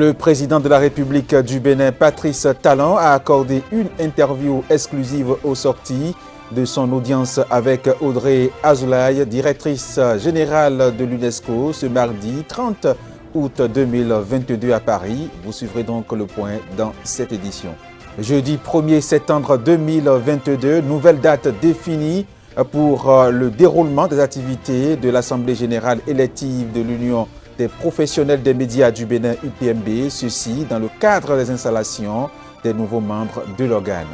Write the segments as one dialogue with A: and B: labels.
A: Le président de la République du Bénin, Patrice Talon, a accordé une interview exclusive aux sorties de son audience avec Audrey Azoulay, directrice générale de l'UNESCO, ce mardi 30 août 2022 à Paris. Vous suivrez donc le point dans cette édition. Jeudi 1er septembre 2022, nouvelle date définie pour le déroulement des activités de l'Assemblée générale élective de l'Union des professionnels des médias du Bénin UPMB, ceci dans le cadre des installations des nouveaux membres de l'organe.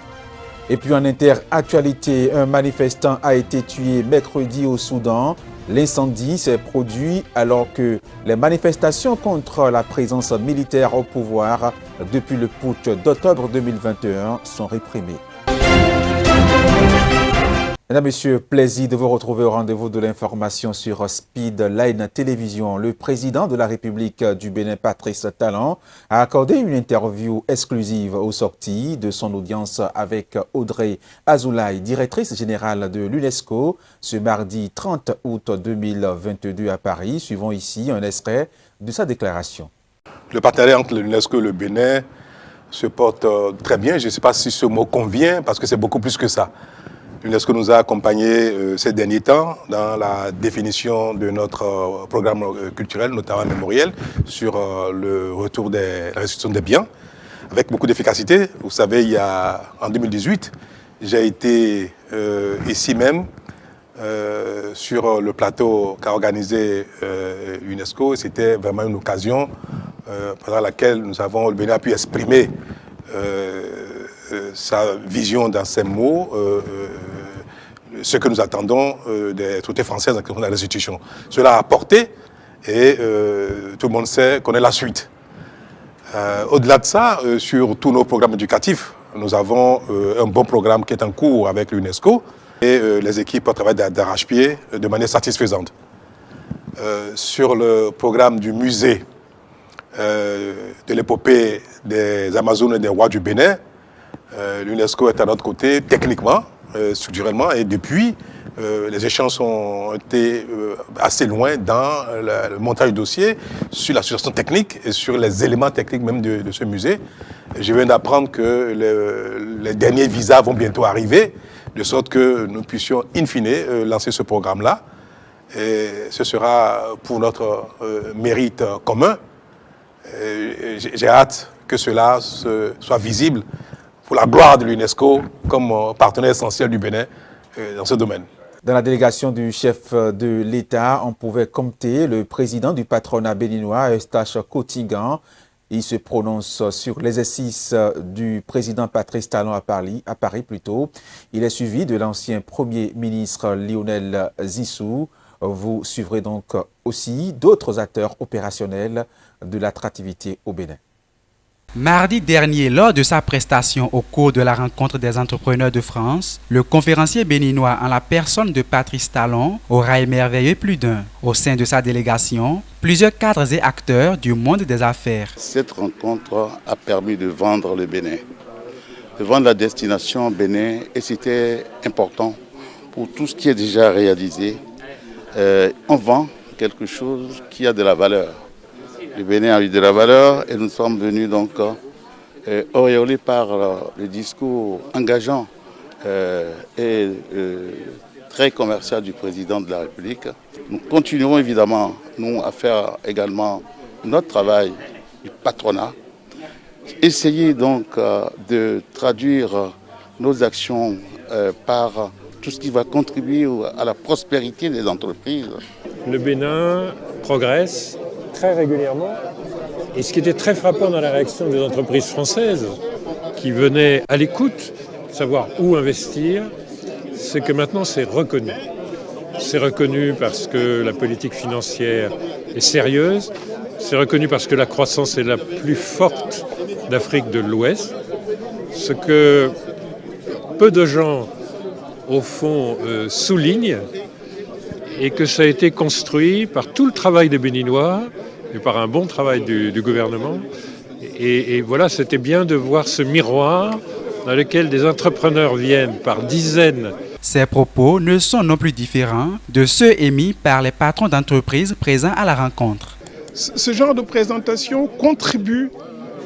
A: Et puis en inter-actualité, un manifestant a été tué mercredi au Soudan. L'incendie s'est produit alors que les manifestations contre la présence militaire au pouvoir depuis le putsch d'octobre 2021 sont réprimées. Mesdames, Messieurs, plaisir de vous retrouver au rendez-vous de l'information sur Speedline Télévision. Le président de la République du Bénin, Patrice Talon, a accordé une interview exclusive aux sorties de son audience avec Audrey Azoulay, directrice générale de l'UNESCO, ce mardi 30 août 2022 à Paris. Suivons ici un extrait de sa déclaration.
B: Le partenariat entre l'UNESCO et le Bénin se porte très bien. Je ne sais pas si ce mot convient, parce que c'est beaucoup plus que ça. L'UNESCO nous a accompagnés ces derniers temps dans la définition de notre programme culturel, notamment mémoriel, sur le retour la restitution des biens, avec beaucoup d'efficacité. Vous savez, en 2018, j'ai été ici même, sur le plateau qu'a organisé l'UNESCO. C'était vraiment une occasion pendant laquelle le Bénin a pu exprimer sa vision dans ces mots, ce que nous attendons des autorités françaises en question de la restitution. Cela a apporté et tout le monde connaît la suite. Au-delà de ça, sur tous nos programmes éducatifs, nous avons un bon programme qui est en cours avec l'UNESCO et les équipes travaillent d'arrache-pied de manière satisfaisante. Sur le programme du musée de l'épopée des Amazones et des rois du Bénin, l'UNESCO est à notre côté techniquement, structurellement, et depuis, les échanges ont été assez loin dans le montage du dossier, sur la situation technique et sur les éléments techniques même de ce musée. Je viens d'apprendre que les derniers visas vont bientôt arriver, de sorte que nous puissions, in fine, lancer ce programme-là. Et ce sera pour notre mérite commun. J'ai hâte que cela soit visible pour la gloire de l'UNESCO comme partenaire essentiel du Bénin dans ce domaine.
A: Dans la délégation du chef de l'État, on pouvait compter le président du patronat béninois, Eustache Cotigan. Il se prononce sur l'exercice du président Patrice Talon à Paris. Il est suivi de l'ancien Premier ministre Lionel Zissou. Vous suivrez donc aussi d'autres acteurs opérationnels de l'attractivité au Bénin.
C: Mardi dernier, lors de sa prestation au cours de la rencontre des entrepreneurs de France, le conférencier béninois en la personne de Patrice Talon aura émerveillé plus d'un. Au sein de sa délégation, plusieurs cadres et acteurs du monde des affaires.
D: Cette rencontre a permis de vendre le Bénin, de vendre la destination Bénin, et c'était important pour tout ce qui est déjà réalisé. On vend quelque chose qui a de la valeur. Le Bénin a eu de la valeur et nous sommes venus donc auréolés par le discours engageant et très commercial du président de la République. Nous continuerons évidemment, nous, à faire également notre travail du patronat. Essayer donc de traduire nos actions par tout ce qui va contribuer à la prospérité des entreprises.
E: Le Bénin progresse très régulièrement. Et ce qui était très frappant dans la réaction des entreprises françaises qui venaient à l'écoute, savoir où investir, c'est que maintenant c'est reconnu. C'est reconnu parce que la politique financière est sérieuse, c'est reconnu parce que la croissance est la plus forte d'Afrique de l'Ouest, ce que peu de gens, au fond, soulignent, et que ça a été construit par tout le travail des Béninois et par un bon travail du gouvernement. Et voilà, c'était bien de voir ce miroir dans lequel des entrepreneurs viennent par dizaines.
C: Ces propos ne sont non plus différents de ceux émis par les patrons d'entreprises présents à la rencontre.
F: Ce genre de présentation contribue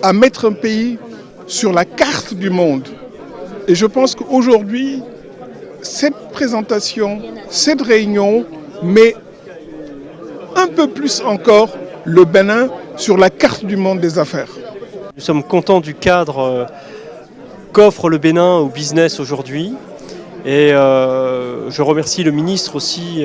F: à mettre un pays sur la carte du monde. Et je pense qu'aujourd'hui, cette présentation, cette réunion met un peu plus encore le Bénin sur la carte du monde des affaires.
G: Nous sommes contents du cadre qu'offre le Bénin au business aujourd'hui. Et je remercie le ministre aussi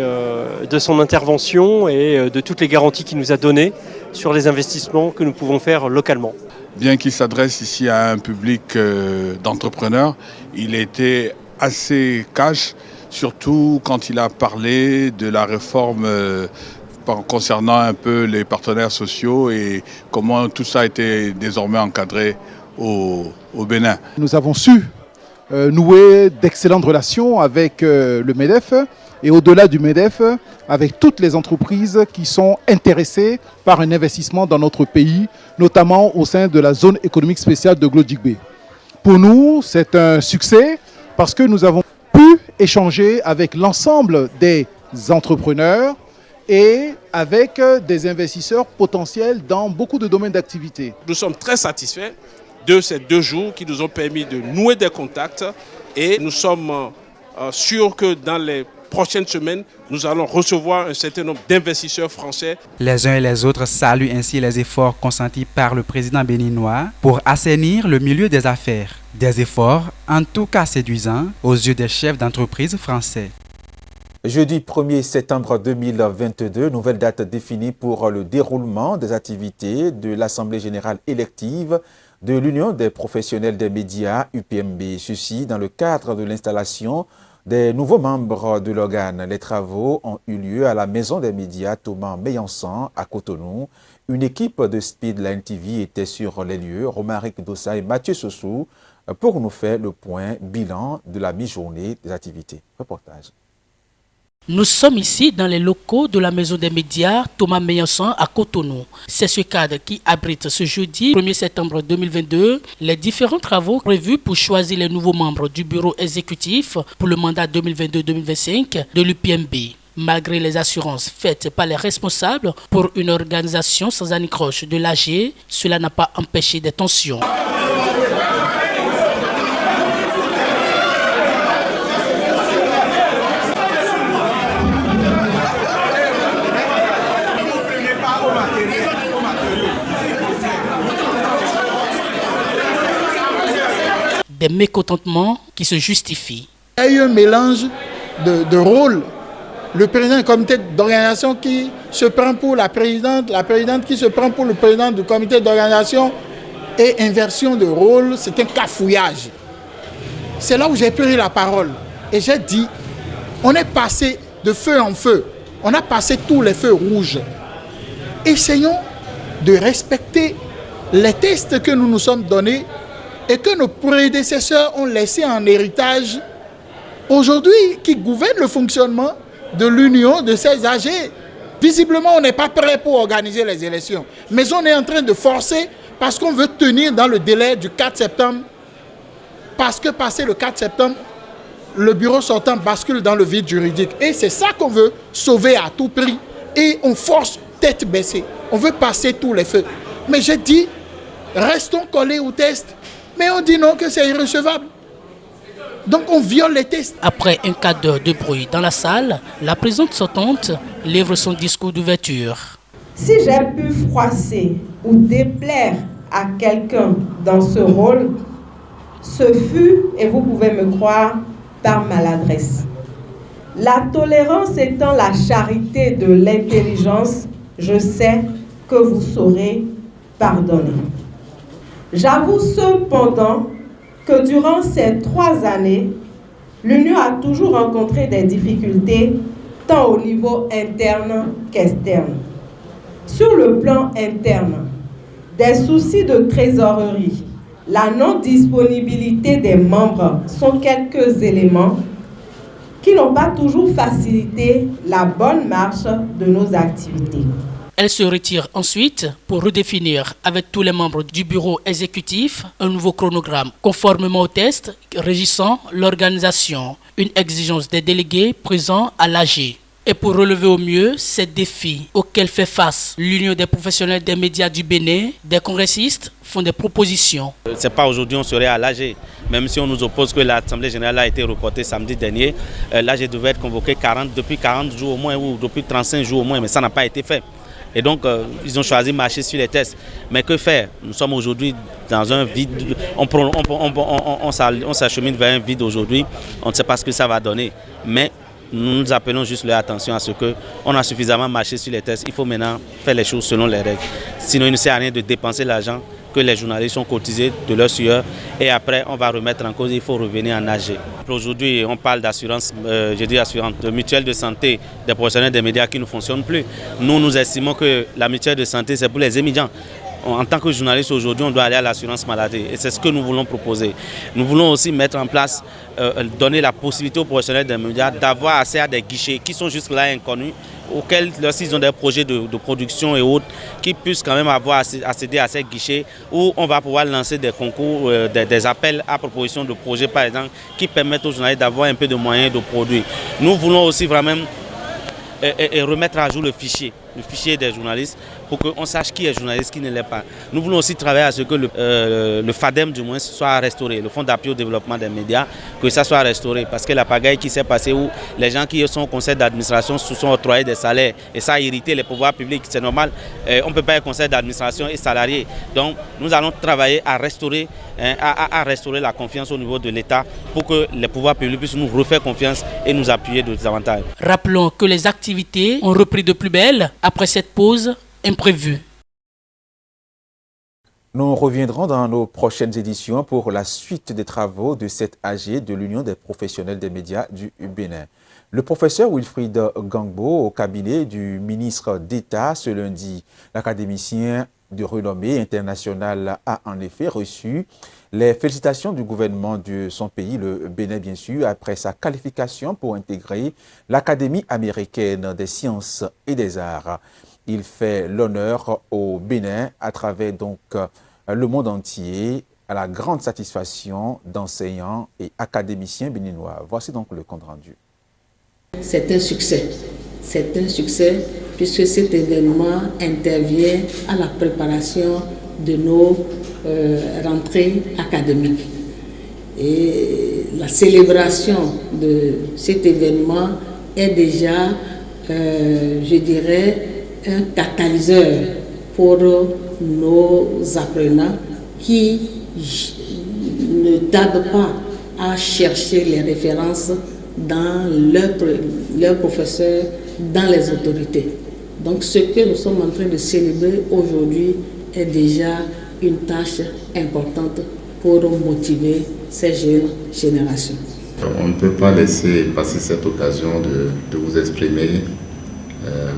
G: de son intervention et de toutes les garanties qu'il nous a données sur les investissements que nous pouvons faire localement.
H: Bien qu'il s'adresse ici à un public d'entrepreneurs, il était assez cash, surtout quand il a parlé de la réforme concernant un peu les partenaires sociaux et comment tout ça a été désormais encadré au Bénin.
I: Nous avons su nouer d'excellentes relations avec le MEDEF et au-delà du MEDEF, avec toutes les entreprises qui sont intéressées par un investissement dans notre pays, notamment au sein de la zone économique spéciale de Glodjigbe. Pour nous, c'est un succès parce que nous avons pu échanger avec l'ensemble des entrepreneurs et avec des investisseurs potentiels dans beaucoup de domaines d'activité.
J: Nous sommes très satisfaits de ces 2 jours qui nous ont permis de nouer des contacts et nous sommes sûrs que dans les prochaines semaines, nous allons recevoir un certain nombre d'investisseurs français.
C: Les uns et les autres saluent ainsi les efforts consentis par le président béninois pour assainir le milieu des affaires. Des efforts en tout cas séduisants aux yeux des chefs d'entreprise français.
A: Jeudi 1er septembre 2022, nouvelle date définie pour le déroulement des activités de l'Assemblée générale élective de l'Union des professionnels des médias UPMB. Ceci dans le cadre de l'installation des nouveaux membres de l'organe. Les travaux ont eu lieu à la Maison des médias Thomas Meillanson à Cotonou. Une équipe de Speedline TV était sur les lieux. Romaric Dossa et Mathieu Sossou pour nous faire le point bilan de la mi-journée des activités. Reportage.
K: Nous sommes ici dans les locaux de la Maison des médias Thomas Meillanson à Cotonou. C'est ce cadre qui abrite ce jeudi 1er septembre 2022 les différents travaux prévus pour choisir les nouveaux membres du bureau exécutif pour le mandat 2022-2025 de l'UPMB. Malgré les assurances faites par les responsables pour une organisation sans anicroche de l'AG, cela n'a pas empêché des tensions. Des mécontentements qui se justifient.
L: Il y a eu un mélange de rôles. Le président du comité d'organisation qui se prend pour la présidente qui se prend pour le président du comité d'organisation et inversion de rôle, c'est un cafouillage. C'est là où j'ai pris la parole et j'ai dit, on est passé de feu en feu, on a passé tous les feux rouges. Essayons de respecter les tests que nous nous sommes donnés et que nos prédécesseurs ont laissé en héritage aujourd'hui, qui gouverne le fonctionnement de l'union de ces AG. Visiblement, on n'est pas prêt pour organiser les élections, mais on est en train de forcer parce qu'on veut tenir dans le délai du 4 septembre, parce que passé le 4 septembre, le bureau sortant bascule dans le vide juridique. Et c'est ça qu'on veut sauver à tout prix. Et on force tête baissée. On veut passer tous les feux. Mais j'ai dit, restons collés au test. Mais on dit non, que c'est irrecevable. Donc on viole les tests.
K: Après un quart d'heure de bruit dans la salle, la présidente sortante livre son discours d'ouverture.
M: Si j'ai pu froisser ou déplaire à quelqu'un dans ce rôle, ce fut, et vous pouvez me croire, par maladresse. La tolérance étant la charité de l'intelligence, je sais que vous saurez pardonner. J'avoue cependant que durant ces 3 années, l'Union a toujours rencontré des difficultés, tant au niveau interne qu'externe. Sur le plan interne, des soucis de trésorerie, la non-disponibilité des membres sont quelques éléments qui n'ont pas toujours facilité la bonne marche de nos activités.
K: Elle se retire ensuite pour redéfinir avec tous les membres du bureau exécutif un nouveau chronogramme conformément au test régissant l'organisation, une exigence des délégués présents à l'AG. Et pour relever au mieux ces défis auxquels fait face l'Union des professionnels des médias du Bénin, des congressistes font des propositions.
N: Ce n'est pas aujourd'hui on serait à l'AG, même si on nous oppose que l'Assemblée générale a été reportée samedi dernier. L'AG devait être convoqué depuis 40 jours au moins ou depuis 35 jours au moins, mais ça n'a pas été fait. Et donc, ils ont choisi de marcher sur les tests. Mais que faire? Nous sommes aujourd'hui dans un vide. On s'achemine vers un vide aujourd'hui. On ne sait pas ce que ça va donner. Mais nous appelons juste leur attention à ce qu'on a suffisamment marché sur les tests. Il faut maintenant faire les choses selon les règles. Sinon, il ne sert à rien de dépenser l'argent que les journalistes ont cotisé de leur sueur et après on va remettre en cause, il faut revenir en AG. Aujourd'hui on parle d'assurance, de mutuelle de santé des professionnels des médias qui ne fonctionnent plus. Nous estimons que la mutuelle de santé c'est pour les étudiants. En tant que journaliste aujourd'hui, on doit aller à l'assurance maladie et c'est ce que nous voulons proposer. Nous voulons aussi mettre en place, donner la possibilité aux professionnels des médias d'avoir accès à des guichets qui sont jusque-là inconnus, auxquels, lorsqu'ils ont des projets de production et autres, qui puissent quand même avoir accédé à ces guichets où on va pouvoir lancer des concours, des appels à proposition de projets par exemple, qui permettent aux journalistes d'avoir un peu de moyens de produire. Nous voulons aussi vraiment remettre à jour le fichier des journalistes pour qu'on sache qui est journaliste, qui ne l'est pas. Nous voulons aussi travailler à ce que le FADEM du moins soit restauré, le Fonds d'appui au développement des médias, que ça soit restauré parce que la pagaille qui s'est passée où les gens qui sont au conseil d'administration se sont octroyés des salaires et ça a irrité les pouvoirs publics, c'est normal, on ne peut pas être conseil d'administration et salarié. Donc nous allons travailler à restaurer, à restaurer la confiance au niveau de l'État pour que les pouvoirs publics puissent nous refaire confiance et nous appuyer de davantage.
K: Rappelons que les activités ont repris de plus belle après cette pause imprévue.
A: Nous reviendrons dans nos prochaines éditions pour la suite des travaux de cette AG de l'Union des professionnels des médias du Bénin. Le professeur Wilfried Gangbo, au cabinet du ministre d'État ce lundi, l'académicien de renommée internationale a en effet reçu les félicitations du gouvernement de son pays, le Bénin bien sûr, après sa qualification pour intégrer l'Académie américaine des sciences et des arts. Il fait l'honneur au Bénin à travers donc le monde entier à la grande satisfaction d'enseignants et académiciens béninois. Voici donc le compte rendu.
O: C'est un succès. C'est un succès puisque cet événement intervient à la préparation de nos rentrées académiques. Et la célébration de cet événement est déjà, je dirais, un catalyseur pour nos apprenants qui ne tardent pas à chercher les références dans leurs professeurs, dans les autorités. Donc ce que nous sommes en train de célébrer aujourd'hui est déjà une tâche importante pour motiver ces jeunes générations.
P: On ne peut pas laisser passer cette occasion de vous exprimer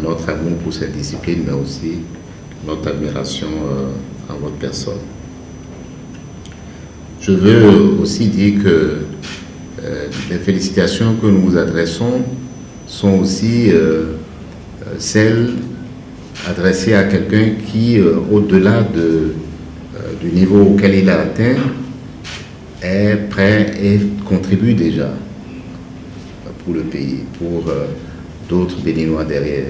P: notre amour pour cette discipline, mais aussi notre admiration à votre personne. Je veux aussi dire que les félicitations que nous vous adressons sont aussi celles adressées à quelqu'un qui, au-delà du niveau auquel il a atteint, est prêt et contribue déjà pour le pays, pour d'autres Béninois derrière.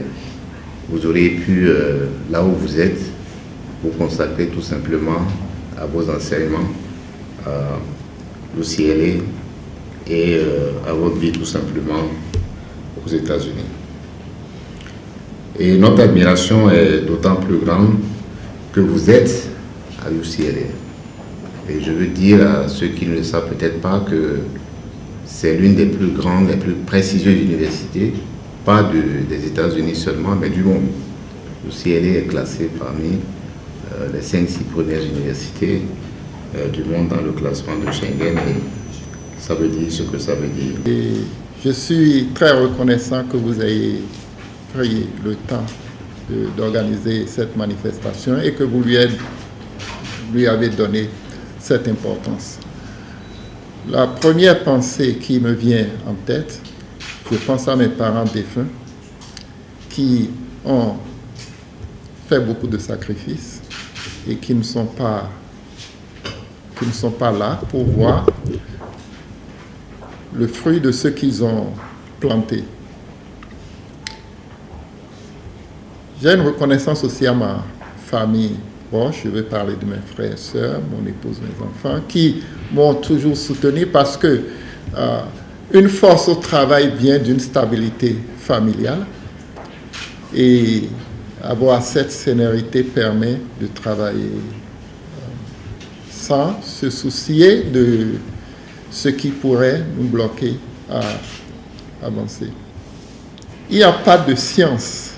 P: Vous auriez pu, là où vous êtes, vous consacrer tout simplement à vos enseignements, à l'UCLA et à votre vie tout simplement aux États-Unis. Et notre admiration est d'autant plus grande que vous êtes à l'UCLA. Et je veux dire à ceux qui ne le savent peut-être pas que c'est l'une des plus grandes, les plus prestigieuses universités, pas des États-Unis seulement, mais du monde. L'UCLA est classée parmi les 5-6 premières universités du monde dans le classement de Schengen et ça veut dire ce que ça veut dire.
Q: Et je suis très reconnaissant que vous ayez pris le temps d'organiser cette manifestation et que vous lui avez donné cette importance. La première pensée qui me vient en tête, je pense à mes parents défunts qui ont fait beaucoup de sacrifices et qui ne sont pas là pour voir le fruit de ce qu'ils ont planté. J'ai une reconnaissance aussi à ma famille proche, je vais parler de mes frères et sœurs, mon épouse, mes enfants, qui m'ont toujours soutenu parce que une force au travail vient d'une stabilité familiale et avoir cette sénérité permet de travailler sans se soucier de ce qui pourrait nous bloquer à avancer. Il n'y a pas de science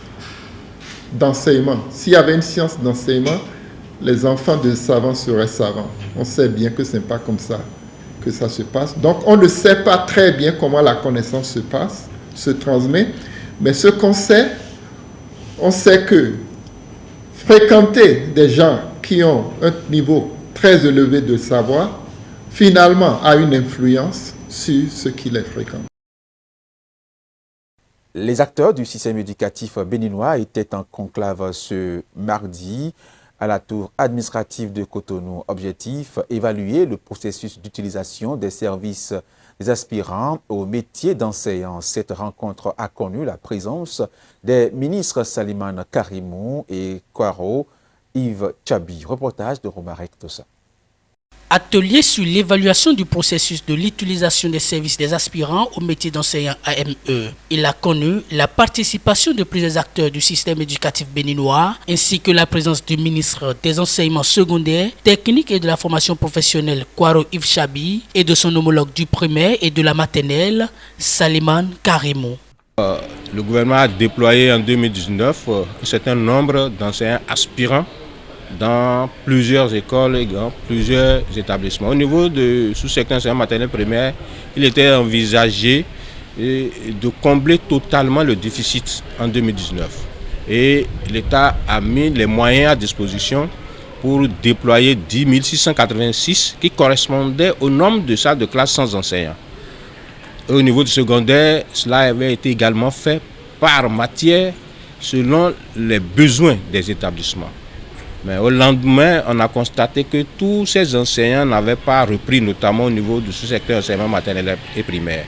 Q: d'enseignement. S'il y avait une science d'enseignement, les enfants de savants seraient savants. On sait bien que ce n'est pas comme ça que ça se passe. Donc on ne sait pas très bien comment la connaissance se passe, se transmet, mais ce qu'on sait, on sait que fréquenter des gens qui ont un niveau très élevé de savoir, finalement a une influence sur ceux qui les fréquentent.
A: Les acteurs du système éducatif béninois étaient en conclave ce mardi à la tour administrative de Cotonou. Objectif, évaluer le processus d'utilisation des services des aspirants au métier d'enseignant. Cette rencontre a connu la présence des ministres Salimane Karimou et Kwaro Yves Chabi. Reportage de Romarek Tossa.
K: Atelier sur l'évaluation du processus de l'utilisation des services des aspirants au métier d'enseignant AME. Il a connu la participation de plusieurs acteurs du système éducatif béninois, ainsi que la présence du ministre des enseignements secondaires, techniques et de la formation professionnelle Kwaro Yves Chabi et de son homologue du primaire et de la maternelle Salimane Karimou.
R: Le gouvernement a déployé en 2019 un certain nombre d'enseignants aspirants dans plusieurs écoles et dans plusieurs établissements. Au niveau du sous-secteur enseignement maternel primaire, il était envisagé de combler totalement le déficit en 2019. Et l'État a mis les moyens à disposition pour déployer 10 686 qui correspondaient au nombre de salles de classe sans enseignants. Et au niveau du secondaire, cela avait été également fait par matière selon les besoins des établissements. Mais au lendemain, on a constaté que tous ces enseignants n'avaient pas repris, notamment au niveau du sous-secteur enseignement maternel et primaire.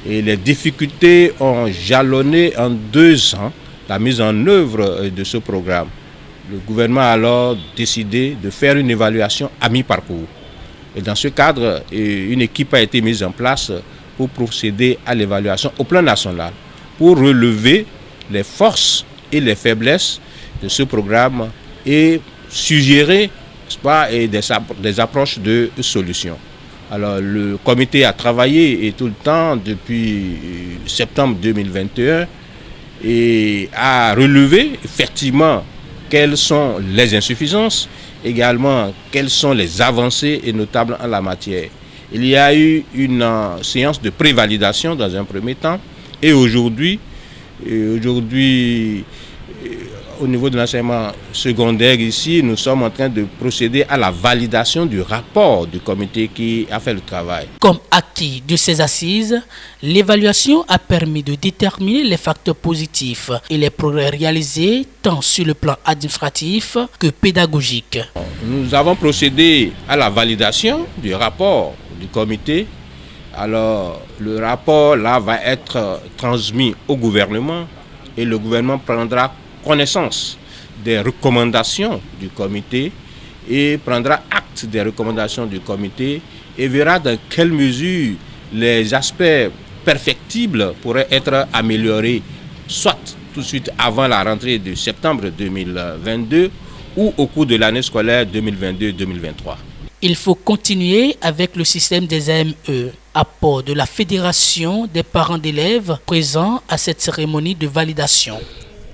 R: Et les difficultés ont jalonné en 2 ans la mise en œuvre de ce programme. Le gouvernement a alors décidé de faire une évaluation à mi-parcours. Et dans ce cadre, une équipe a été mise en place pour procéder à l'évaluation au plan national, pour relever les forces et les faiblesses de ce programme et suggérer des approches de solutions. Alors le comité a travaillé tout le temps depuis septembre 2021 et a relevé effectivement quelles sont les insuffisances, également quelles sont les avancées et notables en la matière. Il y a eu une séance de prévalidation dans un premier temps et aujourd'hui au niveau de l'enseignement secondaire ici, nous sommes en train de procéder à la validation du rapport du comité qui a fait le travail.
K: Comme acquis de ces assises, l'évaluation a permis de déterminer les facteurs positifs et les progrès réalisés tant sur le plan administratif que pédagogique.
R: Nous avons procédé à la validation du rapport du comité. Alors, le rapport là va être transmis au gouvernement et le gouvernement prendra connaissance des recommandations du comité et prendra acte des recommandations du comité et verra dans quelle mesure les aspects perfectibles pourraient être améliorés, soit tout de suite avant la rentrée de septembre 2022 ou au cours de l'année scolaire 2022-2023.
K: Il faut continuer avec le système des AME, apport de la Fédération des parents d'élèves présents à cette cérémonie de validation.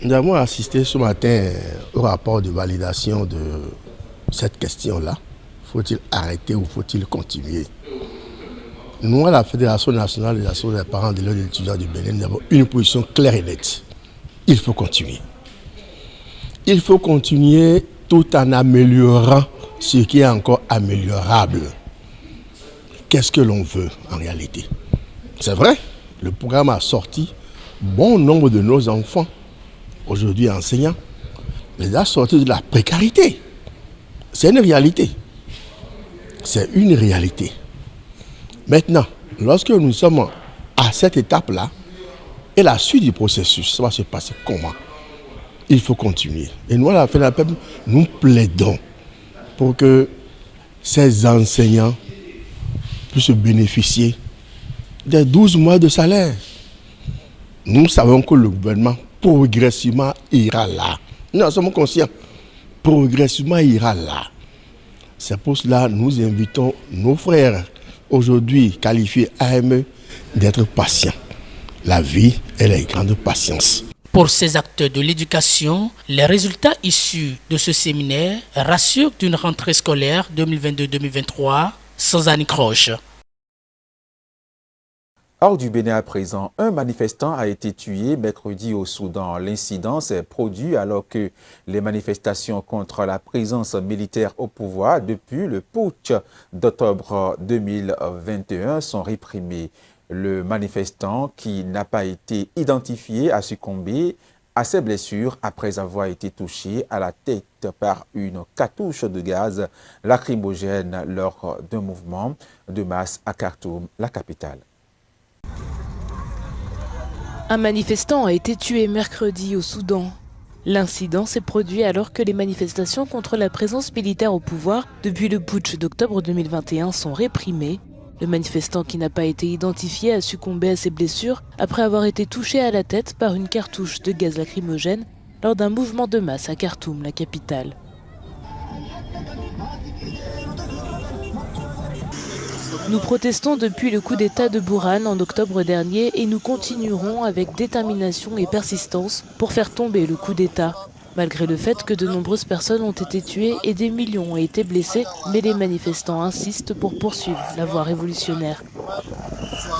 S: Nous avons assisté ce matin au rapport de validation de cette question-là. Faut-il arrêter ou faut-il continuer? Nous, à la Fédération nationale des associations des parents d'élèves et étudiants du Bénin, nous avons une position claire et nette. Il faut continuer. Il faut continuer tout en améliorant ce qui est encore améliorable. Qu'est-ce que l'on veut en réalité? C'est vrai, le programme a sorti bon nombre de nos enfants aujourd'hui enseignants, les a sortis de la précarité. C'est une réalité. C'est une réalité. Maintenant, lorsque nous sommes à cette étape-là, et la suite du processus, ça va se passer comment? il faut continuer. Et nous, à la fin de la peuple, nous plaidons pour que ces enseignants puissent bénéficier des 12 mois de salaire. Nous savons que le gouvernement progressivement ira là. Nous en sommes conscients. Progressivement ira là. C'est pour cela que nous invitons nos frères, aujourd'hui qualifiés AME, d'être patients. La vie, elle est grande patience.
K: Pour ces acteurs de l'éducation, les résultats issus de ce séminaire rassurent d'une rentrée scolaire 2022-2023 sans anicroche.
A: Hors du Bénin à présent, un manifestant a été tué mercredi au Soudan. L'incident s'est produit alors que les manifestations contre la présence militaire au pouvoir depuis le putsch d'octobre 2021 sont réprimées. Le manifestant, qui n'a pas été identifié, a succombé à ses blessures après avoir été touché à la tête par une cartouche de gaz lacrymogène lors d'un mouvement de masse à Khartoum, la capitale.
T: Un manifestant a été tué mercredi au Soudan. L'incident s'est produit alors que les manifestations contre la présence militaire au pouvoir depuis le putsch d'octobre 2021 sont réprimées. Le manifestant qui n'a pas été identifié a succombé à ses blessures après avoir été touché à la tête par une cartouche de gaz lacrymogène lors d'un mouvement de masse à Khartoum, la capitale. Nous protestons depuis le coup d'État de Bourhan en octobre dernier et nous continuerons avec détermination et persistance pour faire tomber le coup d'État. Malgré le fait que de nombreuses personnes ont été tuées et des millions ont été blessés, mais les manifestants insistent pour poursuivre la voie révolutionnaire.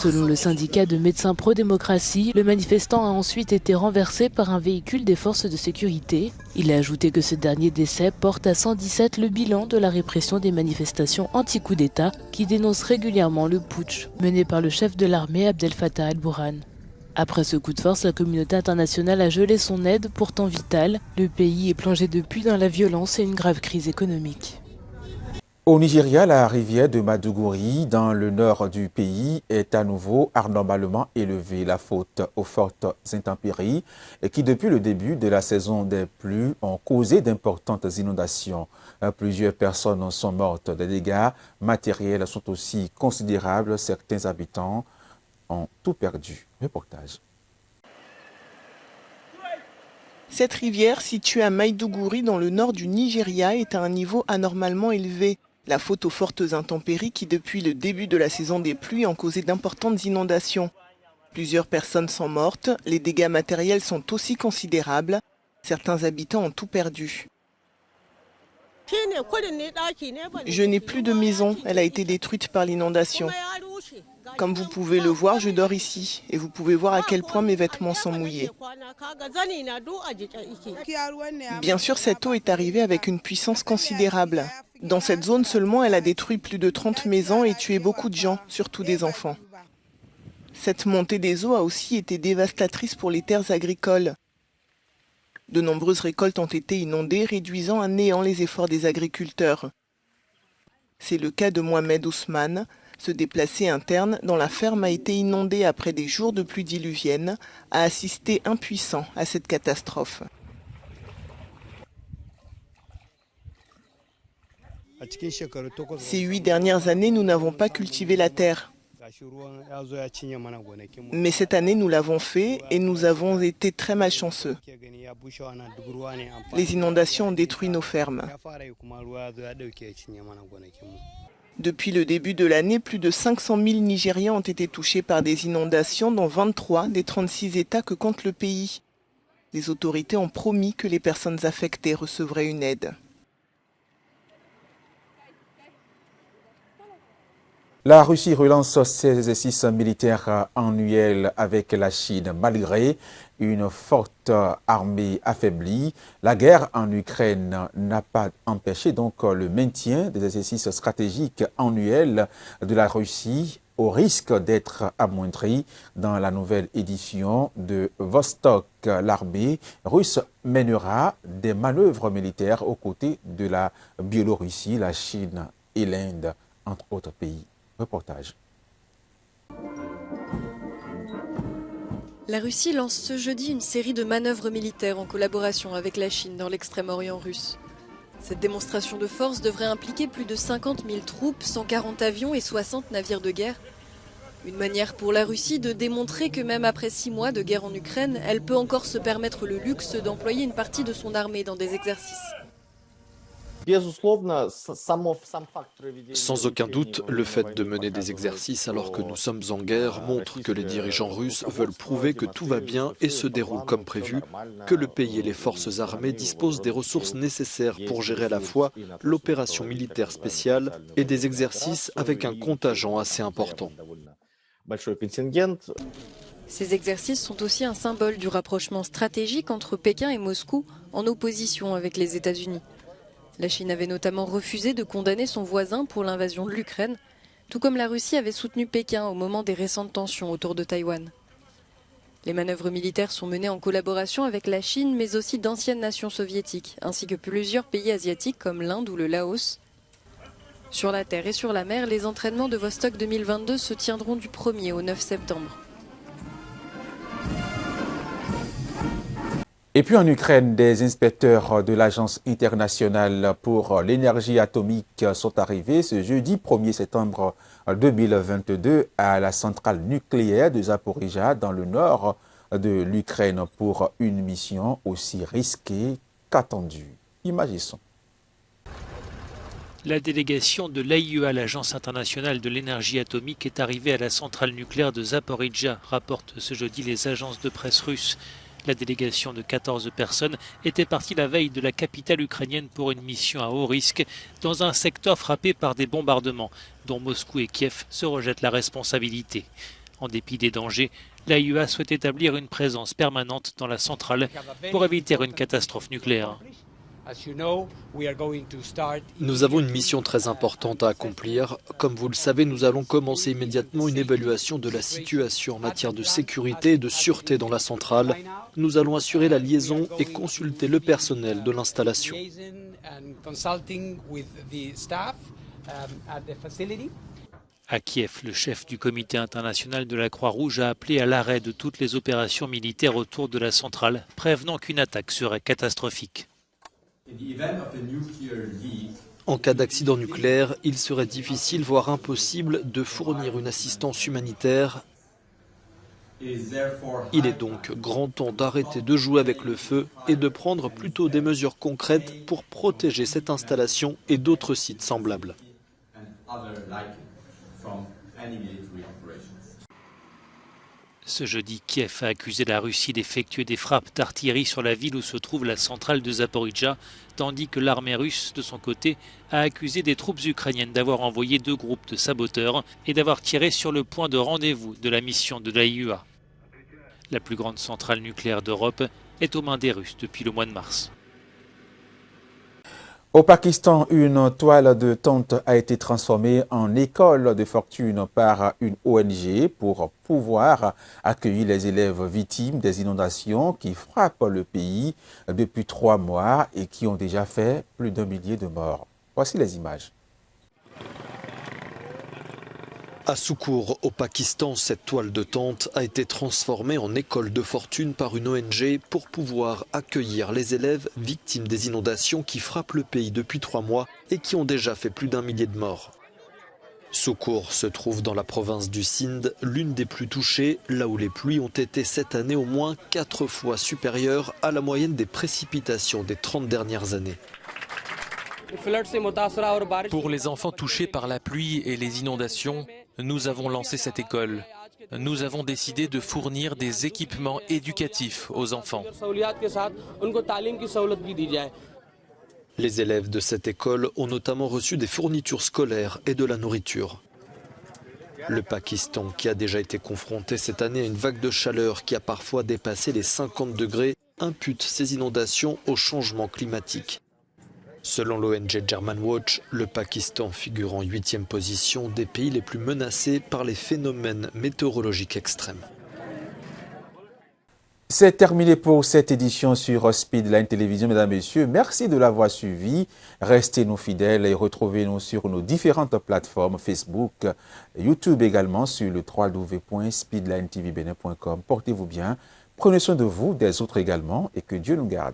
T: Selon le syndicat de médecins pro-démocratie, le manifestant a ensuite été renversé par un véhicule des forces de sécurité. Il a ajouté que ce dernier décès porte à 117 le bilan de la répression des manifestations anti-coup d'État qui dénoncent régulièrement le putsch mené par le chef de l'armée Abdel Fattah al-Burhan. Après ce coup de force, la communauté internationale a gelé son aide pourtant vitale. Le pays est plongé depuis dans la violence et une grave crise économique.
A: Au Nigeria, la rivière de Maiduguri, dans le nord du pays, est à nouveau anormalement élevée. La faute aux fortes intempéries qui, depuis le début de la saison des pluies, ont causé d'importantes inondations. Plusieurs personnes sont mortes. Des dégâts matériels sont aussi considérables. Certains habitants ont tout perdu. Reportage.
U: Cette rivière, située à Maiduguri, dans le nord du Nigeria, est à un niveau anormalement élevé. La faute aux fortes intempéries qui, depuis le début de la saison des pluies, ont causé d'importantes inondations. Plusieurs personnes sont mortes, les dégâts matériels sont aussi considérables. Certains habitants ont tout perdu. Je n'ai plus de maison, elle a été détruite par l'inondation. Comme vous pouvez le voir, je dors ici et vous pouvez voir à quel point mes vêtements sont mouillés. Bien sûr, cette eau est arrivée avec une puissance considérable. Dans cette zone seulement, elle a détruit plus de 30 maisons et tué beaucoup de gens, surtout des enfants. Cette montée des eaux a aussi été dévastatrice pour les terres agricoles. De nombreuses récoltes ont été inondées, réduisant à néant les efforts des agriculteurs. C'est le cas de Mohamed Ousmane. Ce déplacé interne dont la ferme a été inondée après des jours de pluie diluvienne a assisté impuissant à cette catastrophe. Ces 8 dernières années, nous n'avons pas cultivé la terre. Mais cette année, nous l'avons fait et nous avons été très malchanceux. Les inondations ont détruit nos fermes. Depuis le début de l'année, plus de 500 000 Nigérians ont été touchés par des inondations dans 23 des 36 États que compte le pays. Les autorités ont promis que les personnes affectées recevraient une aide.
A: La Russie relance ses exercices militaires annuels avec la Chine malgré une forte armée affaiblie. La guerre en Ukraine n'a pas empêché donc le maintien des exercices stratégiques annuels de la Russie au risque d'être amoindri dans la nouvelle édition de Vostok. L'armée russe mènera des manœuvres militaires aux côtés de la Biélorussie, la Chine et l'Inde, entre autres pays. Reportage.
B: La Russie lance ce jeudi une série de manœuvres militaires en collaboration avec la Chine dans l'extrême-orient russe. Cette démonstration de force devrait impliquer plus de 50 000 troupes, 140 avions et 60 navires de guerre. Une manière pour la Russie de démontrer que même après 6 mois de guerre en Ukraine, elle peut encore se permettre le luxe d'employer une partie de son armée dans des exercices.
V: Sans aucun doute, le fait de mener des exercices alors que nous sommes en guerre montre que les dirigeants russes veulent prouver que tout va bien et se déroule comme prévu, que le pays et les forces armées disposent des ressources nécessaires pour gérer à la fois l'opération militaire spéciale et des exercices avec un contingent assez important.
B: Ces exercices sont aussi un symbole du rapprochement stratégique entre Pékin et Moscou en opposition avec les États-Unis. La Chine avait notamment refusé de condamner son voisin pour l'invasion de l'Ukraine, tout comme la Russie avait soutenu Pékin au moment des récentes tensions autour de Taïwan. Les manœuvres militaires sont menées en collaboration avec la Chine, mais aussi d'anciennes nations soviétiques, ainsi que plusieurs pays asiatiques comme l'Inde ou le Laos. Sur la terre et sur la mer, les entraînements de Vostok 2022 se tiendront du 1er au 9 septembre.
A: Et puis en Ukraine, des inspecteurs de l'Agence internationale pour l'énergie atomique sont arrivés ce jeudi 1er septembre 2022 à la centrale nucléaire de Zaporijia dans le nord de l'Ukraine pour une mission aussi risquée qu'attendue. Images et sons.
W: La délégation de l'AIEA, l'Agence internationale de l'énergie atomique, est arrivée à la centrale nucléaire de Zaporijia, rapportent ce jeudi les agences de presse russes. La délégation de 14 personnes était partie la veille de la capitale ukrainienne pour une mission à haut risque dans un secteur frappé par des bombardements dont Moscou et Kiev se rejettent la responsabilité. En dépit des dangers, l'AIEA souhaite établir une présence permanente dans la centrale pour éviter une catastrophe nucléaire.
V: Nous avons une mission très importante à accomplir. Comme vous le savez, nous allons commencer immédiatement une évaluation de la situation en matière de sécurité et de sûreté dans la centrale. Nous allons assurer la liaison et consulter le personnel de l'installation.
W: À Kiev, le chef du comité international de la Croix-Rouge a appelé à l'arrêt de toutes les opérations militaires autour de la centrale, prévenant qu'une attaque serait catastrophique.
V: En cas d'accident nucléaire, il serait difficile, voire impossible, de fournir une assistance humanitaire. Il est donc grand temps d'arrêter de jouer avec le feu et de prendre plutôt des mesures concrètes pour protéger cette installation et d'autres sites semblables.
W: Ce jeudi, Kiev a accusé la Russie d'effectuer des frappes d'artillerie sur la ville où se trouve la centrale de Zaporijia, tandis que l'armée russe, de son côté, a accusé des troupes ukrainiennes d'avoir envoyé 2 groupes de saboteurs et d'avoir tiré sur le point de rendez-vous de la mission de l'AIEA. La plus grande centrale nucléaire d'Europe est aux mains des Russes depuis le mois de mars.
A: Au Pakistan, une toile de tente a été transformée en école de fortune par une ONG pour pouvoir accueillir les élèves victimes des inondations qui frappent le pays depuis 3 mois et qui ont déjà fait plus d'1 millier de morts. Voici les images.
V: À Soukour, au Pakistan, cette toile de tente a été transformée en école de fortune par une ONG pour pouvoir accueillir les élèves victimes des inondations qui frappent le pays depuis 3 mois et qui ont déjà fait plus d'1 millier de morts. Soukour se trouve dans la province du Sindh, l'une des plus touchées, là où les pluies ont été cette année au moins 4 fois supérieures à la moyenne des précipitations des 30 dernières années.
X: Pour les enfants touchés par la pluie et les inondations, nous avons lancé cette école. Nous avons décidé de fournir des équipements éducatifs aux enfants.
V: Les élèves de cette école ont notamment reçu des fournitures scolaires et de la nourriture. Le Pakistan, qui a déjà été confronté cette année à une vague de chaleur qui a parfois dépassé les 50 degrés, impute ces inondations au changement climatique. Selon l'ONG Germanwatch, le Pakistan figure en 8e position des pays les plus menacés par les phénomènes météorologiques extrêmes.
A: C'est terminé pour cette édition sur Speedline Télévision, mesdames et messieurs. Merci de l'avoir suivi. Restez-nous fidèles et retrouvez-nous sur nos différentes plateformes, Facebook, YouTube également, sur le www.speedlinetvbenin.com. Portez-vous bien, prenez soin de vous, des autres également, et que Dieu nous garde.